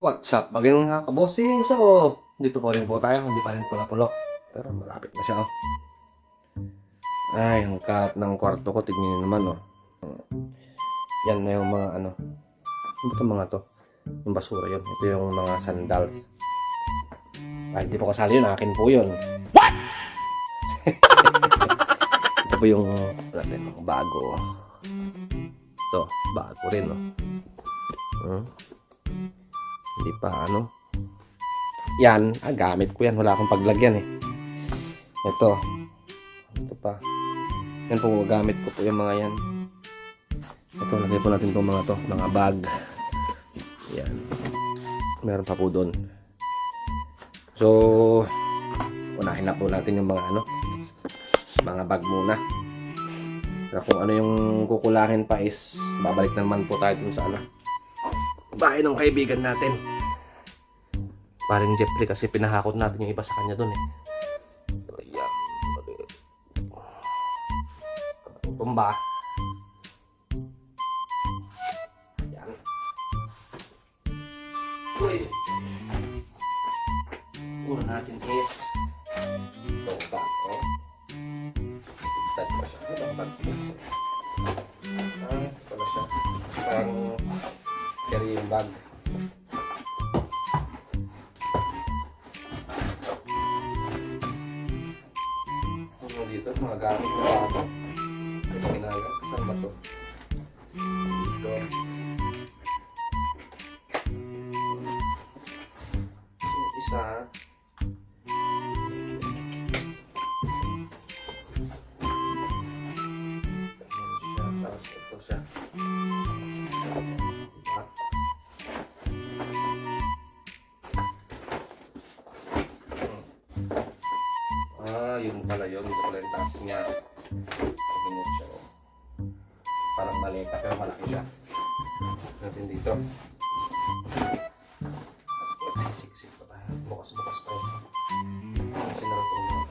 What's up, magandang mga kabossing. So, dito po rin po tayo, hindi pa rin pula-pulo. Pero malapit na siya, oh. Ay, ang kalat ng kwarto ko, tignan niyo naman, oh. Yan na yung mga ano. Ano ba itong mga to? Yung basura yun. Ito yung mga sandal. Ay, hindi po kasali yun, akin po yun. What? Ito po yung natin, bago. Ito, bago rin, oh. Hindi pa ano. Yan, gamit ko yan. Wala akong paglagyan eh. Ito pa. Yan po, gamit ko po yung mga yan. Ito, lagay po natin itong mga to, mga bag. Yan. Meron pa po doon. So, unahin na po natin yung mga ano, mga bag muna. Pero kung ano yung kukulangin pa is, babalik naman po tayo dun sa ano, bahay ng kaibigan natin. Paring Jeffrey kasi pinahakot natin yung iba sa kanya dun eh. So, yan. Tumba. Yan. Uy. Una natin is itong bag, oh. Saan pa siya? Itong bag. Ito na siya. Parang carrying bag. Dito, mga gamit na bago. Ito ginagawa. Saan ba ito? Dito. Yung isa. Ayan siya. Tapos ito siya. Yun pala yun. Ito pala yung taas niya. Ganyan siya, oh. Parang maleta pero malaki siya. Natin dito. Siksik pa tayo. Bukas-bukas pa yun. Kasi naroon itong mga.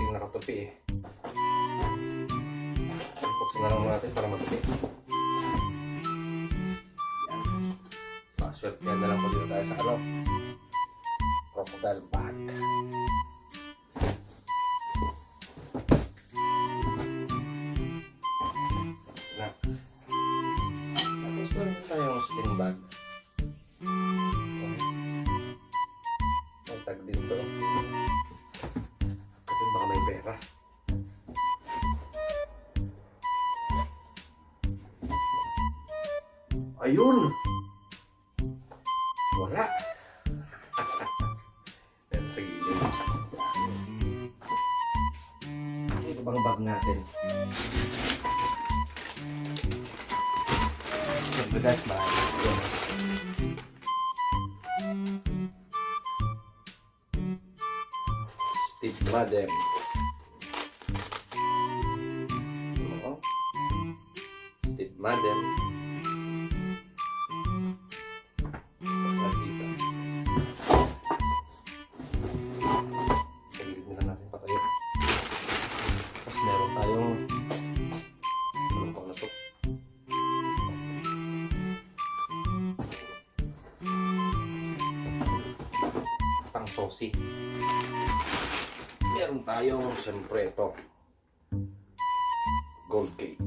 Nakatupi eh. Buksan na lang natin para matupi. Yan. Password yan na lang po dito tayo sa ano, crocodile bag. Na. Tapos meron tayong sling bag. Ang tag dito. Baka may pera. Ayun! Wala! Yan sa gilid. Ito bang bag natin? Siyempre guys, marami. Steve Madden. Steve Madden. Pagilid nila natin patayo. Tapos meron tayong anong pang na to? Pang sosi. Meron tayong siyempre ito, Gold Gate.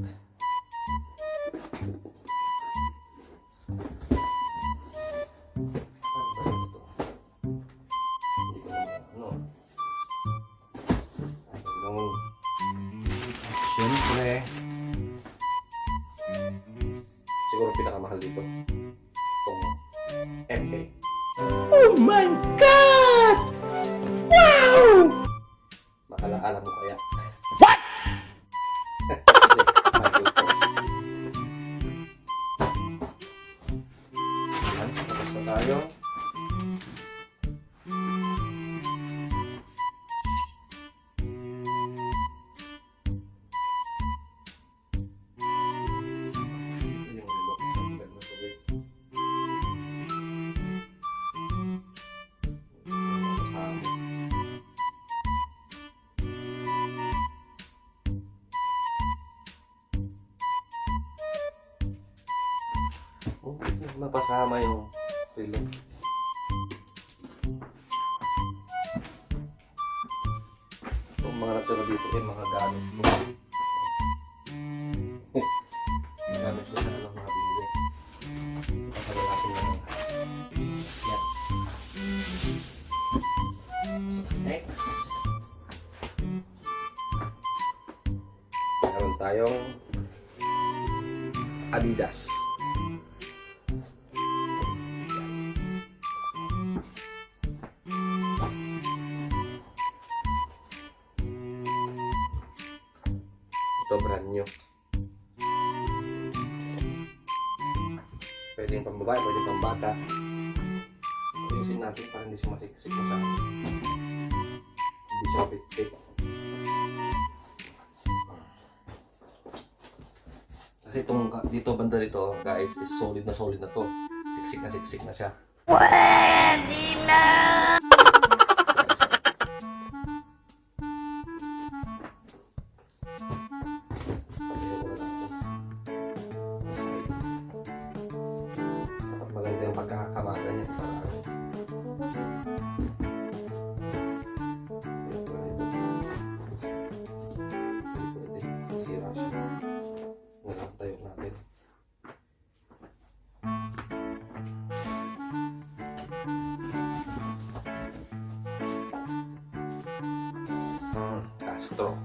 Siyempre siguro pinakamahal dito itong MK. Oh my God! Wow! Maalaala mo kaya? What? Yan, tapos na tayo. mapasama yung relo. Itong mga natira dito ay mga gamit mo. Gamit ko sa mga binili. Pagkagal natin na yan. So next, meron tayong Adidas. Ito brand new. Pwedeng pang babae, pwedeng pang bata. Ayusin natin para hindi siya masiksik na sa hindi siya pitik. Kasi itong dito banda dito guys is solid na to. Siksik na siya. Pwede na! Dapat maganda yung pagkakamaga niya. Sira siya. Tayo natin. Castro.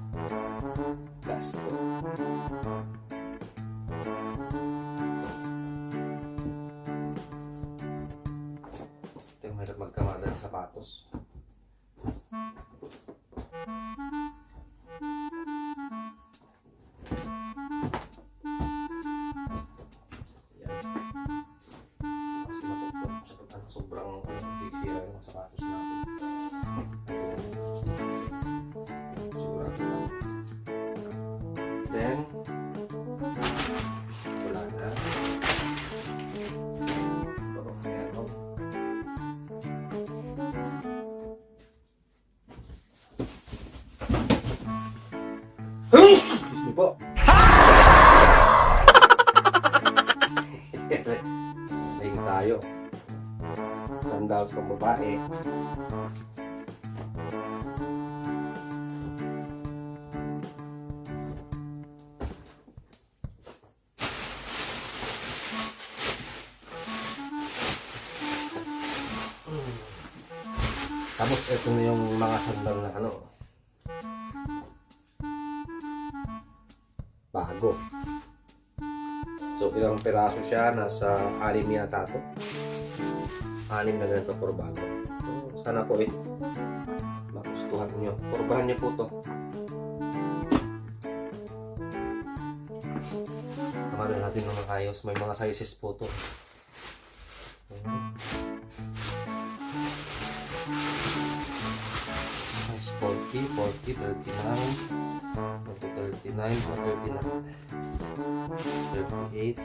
Ito yung mahirap magkamada ng sapatos. Sobrang sira yung sapatos natin. Sigurado lang. Then, wala na. Pero meron. Excuse me po. Laying tayo. Sandals pang babae. Tapos ito na yung mga sandal na ano, bago. So ilang piraso siya, nasa 6 yata to. 6 na ganito por bago. So sana po magustuhan nyo. Porbahan nyo po to. Kamarin natin ng mga ayos. May mga sizes po to. Size 40, 39, 39, 38,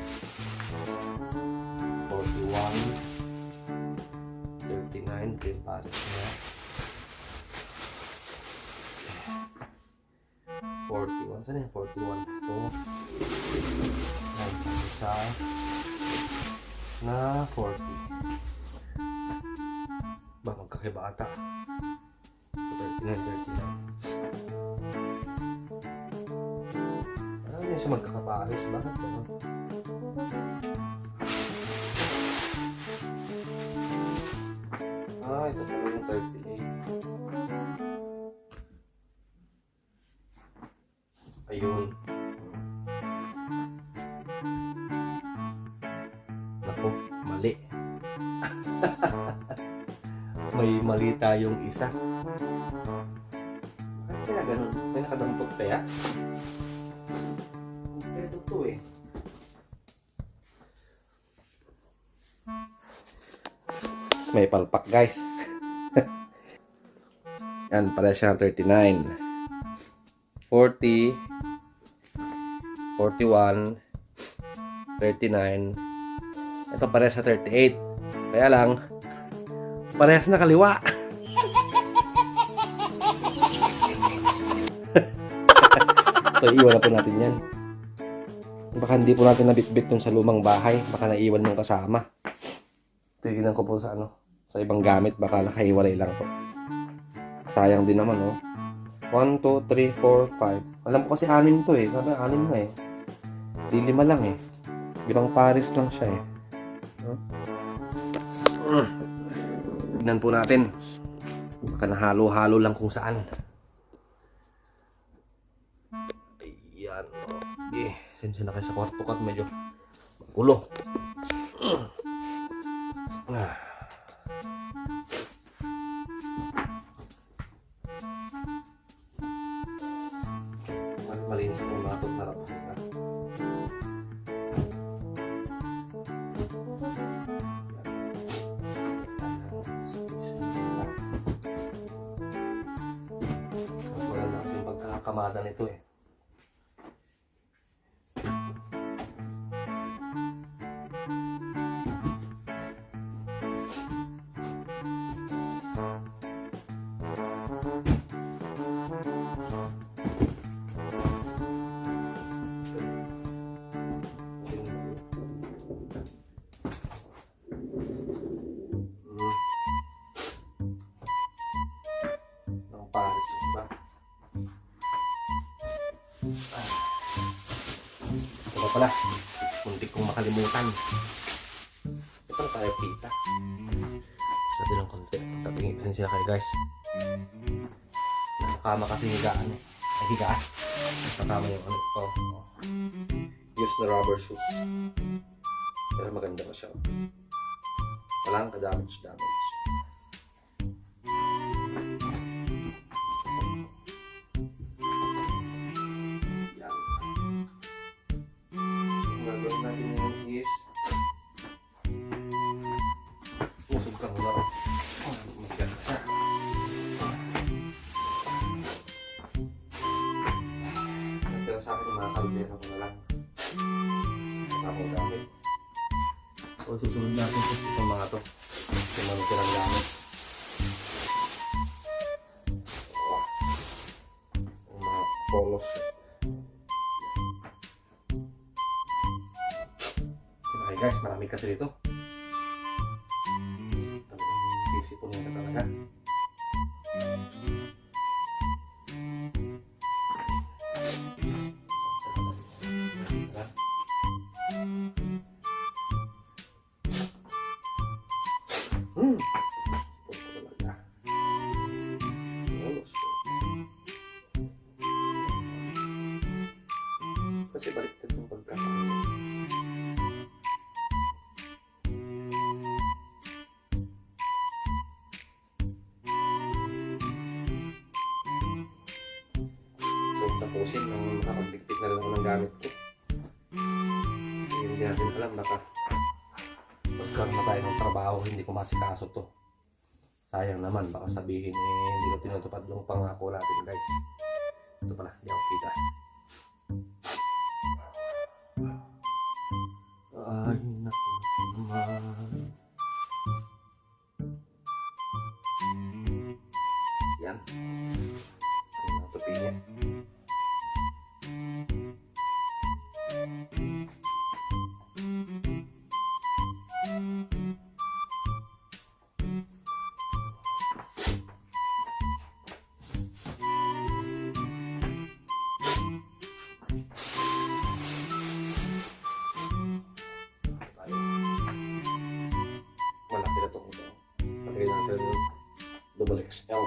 41, 39, ito yung pares niya. 41, saan yung 41? Ito. Isa na 40. Ba, magkakaiba ata. 39. Ano yun siya magkakapares? Bakit gano'n? Ito pala yung 38. Ayun. Naku, mali. May mali tayong isa. Bakit kaya ganun? May nakadampot kaya? Kompleto to eh. May palpak guys. Yan, pala siya 39. 40, 41, 39. Ito parehas sa 38. Kaya lang, parehas na kaliwa. So, iwan na po natin yan. Baka hindi po natin nabitbit dun sa lumang bahay. Baka naiwan yung kasama. Tignan ko po sa sa ibang gamit. Baka nakahiwalay lang po. Sayang din naman, oh. 1, 2, 3, 4, 5. Alam ko kasi 6 to eh. Sabi, 6 na eh. Di 5 lang eh. Ibang Paris lang siya eh. Tignan po natin. Baka nahalo-halo lang kung saan. Ayan. Okay. Sensya na kayo sa kwarto ko at medyo magulo. Malinis po mga ito. Harap. Maganda kasi yung pagkakamada nito eh. Paris, diba? Ito pala, muntik kong makalimutan. Ito na tayo pita. Sabi lang konti. Tapingin sila kayo guys. Nasa kama kasi higaan eh. Ay higaan. Nasa kama yung ito. Use na rubber shoes. Pero maganda pa siya. Walang ka-damage. Usog ka muna. Natira sa akin yung mga kaldera ko na lang. Ako gamit. So susunod natin itong mga to. Yung mga tirang gamit. Yung mga polos. Okay guys, marami kasi dito. Sisipunin ka talaga. Kasi baliktad yung pagkakain. Tapusin nung makapagdiktik na rin ako ng gamit ko. Kasi hindi natin alam, baka magkaroon na tayo ng trabaho, hindi ko masikaso to. Sayang naman, baka sabihin hindi ko tinutupad yung pangako natin guys. Ito pala, hindi ako kita. Ay, naku naman. Yan. Ang natupi niya. Malaki na itong ito. Pagkakita na sila ng double XL.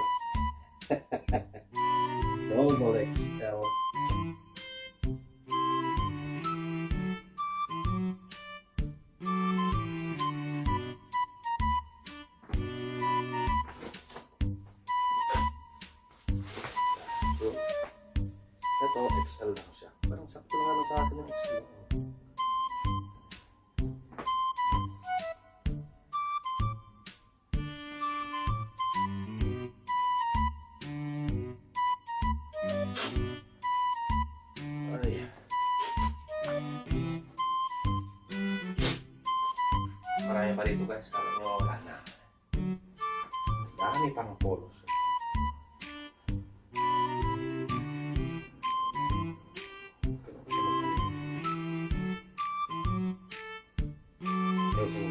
Double XL. Ito, XL lang siya. Parang sakto lang naman sa akin yung XL. Marami pa rito guys, kala nyo wala na. Dami pang polos.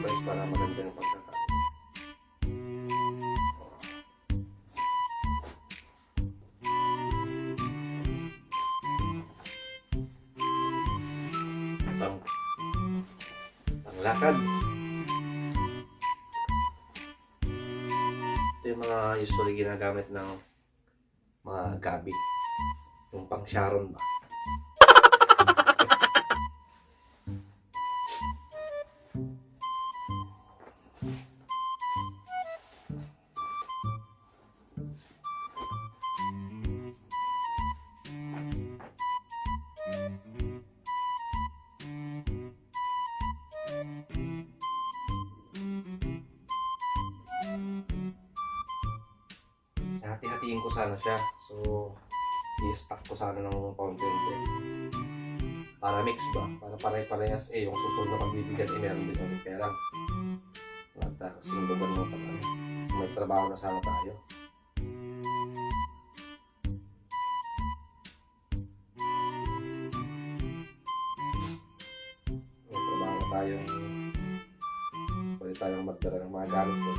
guys para maganda yung pagkakain. Panglakad. Ito yung mga usually ginagamit ng mga gabi. Yung pang Sharon ba? Hati-hatiin ko sana siya. So, i-stack ko sana ng paunti-unti. Para mix ba? Para pare-parehas. Yung susunod na pagbibigyan, meron din ulit. Kaya lang, wala kasing lugar mo pa lang. May trabaho na sana tayo. May trabaho na tayong pwede tayong magdala ng mga gamit ko.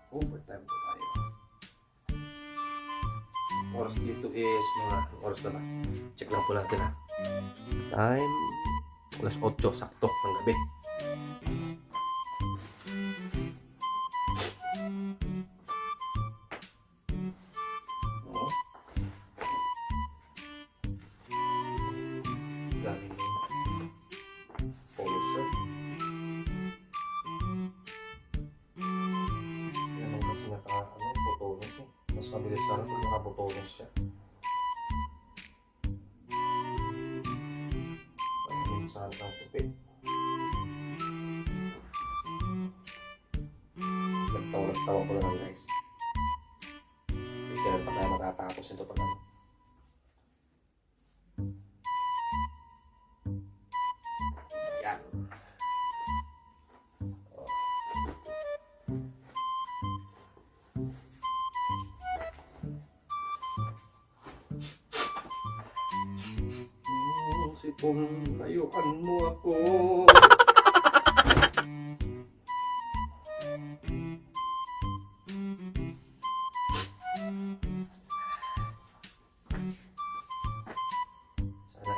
Overtime po tayo. Oras dito is mga oras na ba? Check lang po natin ha. Time alas 8 sakto ng gabi. Galing polo shirt. Botones eh. Mas mabilis sana pag naka-botones siya. Pagkain sana ng tupi. Nagtawa ko lang guys. Kasi kailan pa tayo matatapos ito pag ano. Yan. Kung layuan mo ako. Sana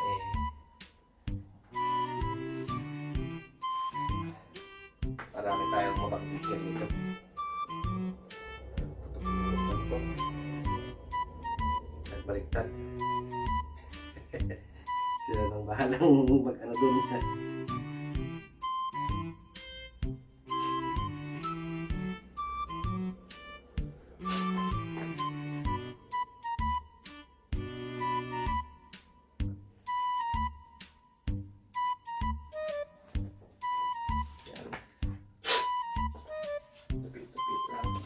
marami tayong mapagbigyan nito. Nagbaliktad. Sila nang bahalang mag-ano doon. Tupit-tupit lang.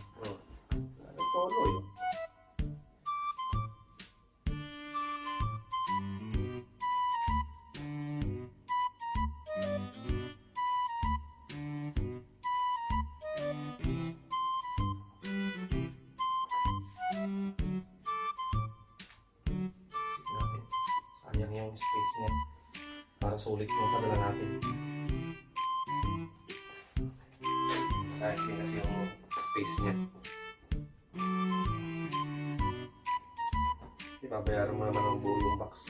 Ano polo yun? Sayang yung space niya. Para sulit yung padala natin. Kahit minus yung space niya. Ipabayaran mo naman ang buong box.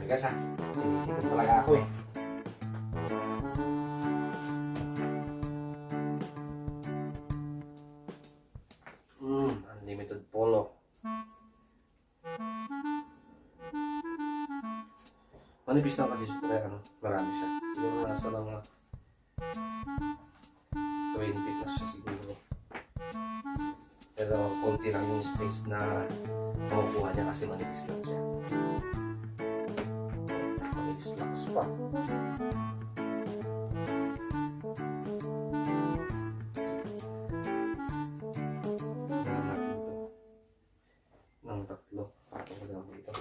Guys ha, sinisikon talaga ako eh. Unlimited polo. Manipis lang kasi ito kaya ano, marami siya. Siguro nasa mga 20 plus siya siguro. Pero konti lang yung space na makukuha niya kasi manipis lang siya. Manipis lang pa. Ng tatlo. Pato ko lang dito.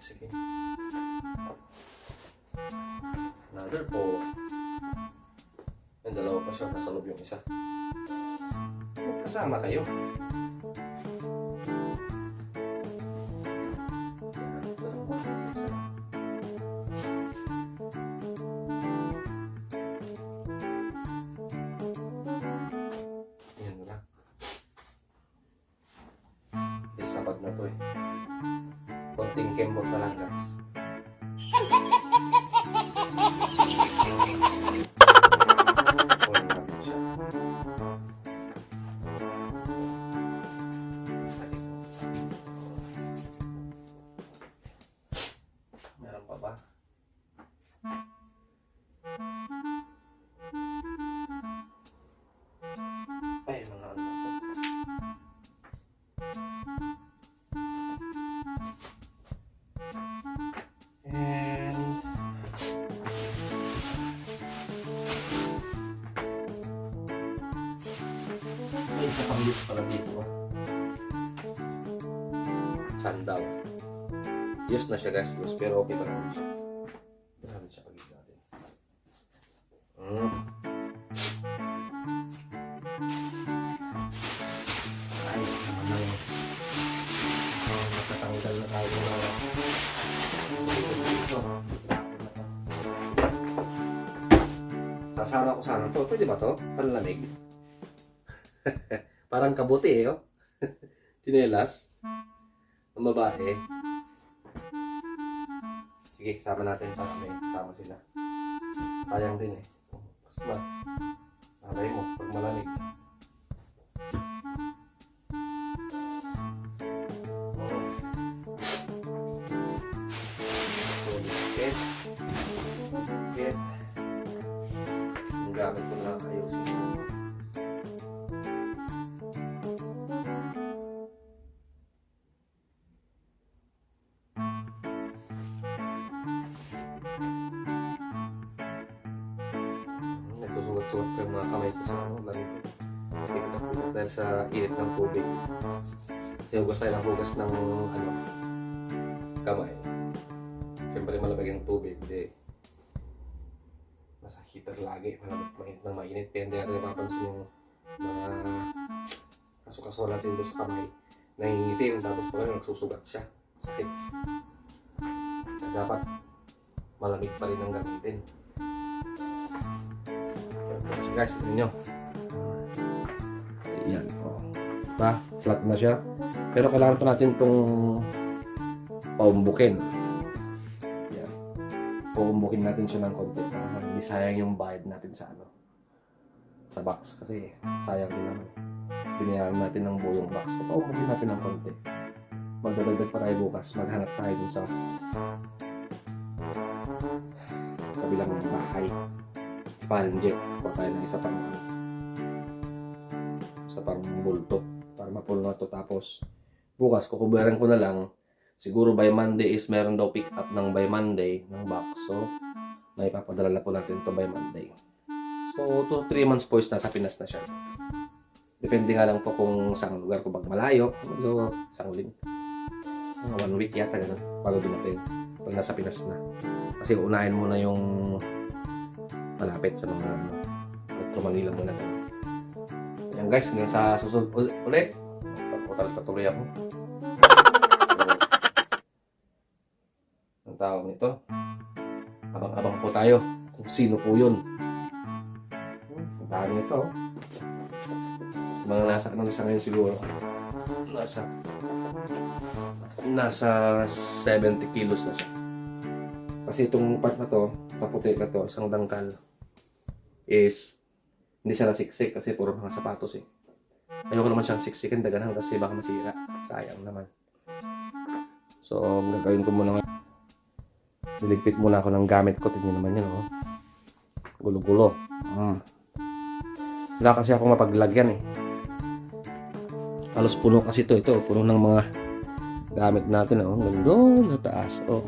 Sige. Another po. Yung dalawa pa siya, nasa loob yung isa. Magkasama kayo. Yan na. Sapat na to eh. Konting kembot na lang guys. Meron pa ba? Ay, mga ano na to. May isa pang use pala dito. Sandal. Use na siya guys, use. Pero okay pa naman siya. Marami siya pag-use natin. Ay, naman na yun. Matatanggal na tayo na. Sasara ko sana to. Pwede ba to? Panlamig. Parang kabuti eh, oh. Chinelas. Ang babae. Sige, kasama natin para may kasama sila. Sayang din eh. Mas ba? Alay mo, pag malamig. Okay. Okay. Ang gamit ko na ayusin ko. Nagsusugat-sugat ko yung mga kamay ko sa lamig ko. Pinak-pinak dahil sa init ng tubig. Kasi hugas tayo ng hugas ng ano, kamay. Siyempre malamig yung tubig. Hindi. Nasa heater lagi. Mainit ng mainit. Kaya hindi natin napapansin yung mga kaso-kaso natin doon sa kamay. Nangingitim. Tapos pag nagsusugat siya. Sakit. Dapat malamig pa rin ang gamitin. So guys, tignan nyo. Ayan. Oh. Diba? Flat na siya. Pero kailangan pa natin itong paumbukin. Ayan. Paumbukin natin siya ng konti. Hindi sayang yung bayad natin sa ano. Sa box. Kasi sayang din naman. Binayaran natin ng buong box. So paumbukin natin ng konti. Magdadagdag pa tayo bukas. Maghanap tayo dun sa kabilang bahay. Panjet. Kuha tayo ng isa pang bulto para mapulo na to. Tapos bukas kukubaran ko na lang. Siguro by Monday is meron daw pick up ng by Monday ng box. So may papadala na po natin to by Monday. So 2-3 months po is nasa Pinas na siya. Depende nga lang po kung saan lugar, kung malayo. So isang link. 1 week yata ganun bago dumating pag nasa Pinas na. Kasi unahin muna yung malapit sa mga Metro Manila muna tayo. Ayan guys, ngayon sa susunod ulit. Patuloy ako. Ang tawag nito. Abang-abang po tayo kung sino po yun. Ang dami nito. Mga nasa ano sa ngayon siguro. Nasa 70 kilos na siya. Kasi itong part na to, sa puti na to, isang dangkal is hindi siya nasiksik kasi puro mga sapatos eh. Ayoko naman siyang siksikin daganan kasi baka masira. Sayang naman. So, gagawin ko muna nga. Niligpit muna ako ng gamit ko. Tignan naman yun, oh. Gulo-gulo. Wala kasi ako mapaglagyan eh. Halos puno kasi ito. Ito, puno ng mga gamit natin, oh. Gandun, na taas, oh.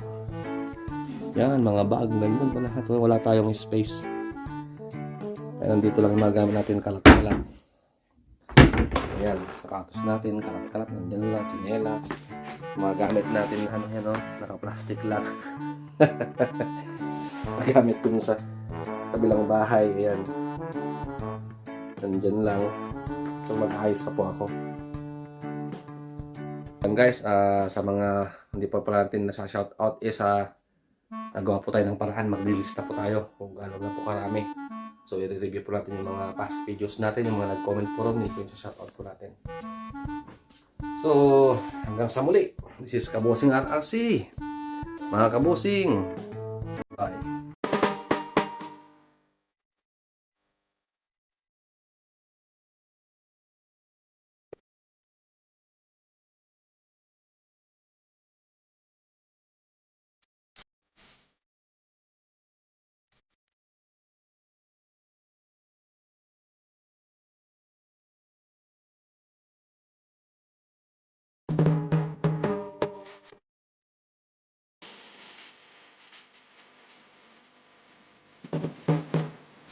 Yan, mga bag, gandun pa lahat. Wala tayong space. Kaya nandito lang yung mga gamit natin, kalat-kalat. Ayan, sapatos natin, kalat-kalat, nandyan lang, tsinelas. Mga gamit natin, ano yan, oh, naka-plastic lang. Magamit ko sa kabilang bahay, ayan. Nandyan lang. So, mag-ayos pa po ako. And guys, sa mga hindi pa pala natin nasa shoutout is nagawa po tayo ng paraan, maglilista po tayo kung gaano na po karami. So, i-review po natin yung mga past videos natin, yung mga nag-comment po ron, yung shoutout po natin. So, hanggang sa muli. This is Kabosing RRC. Mga kabosing. Bye.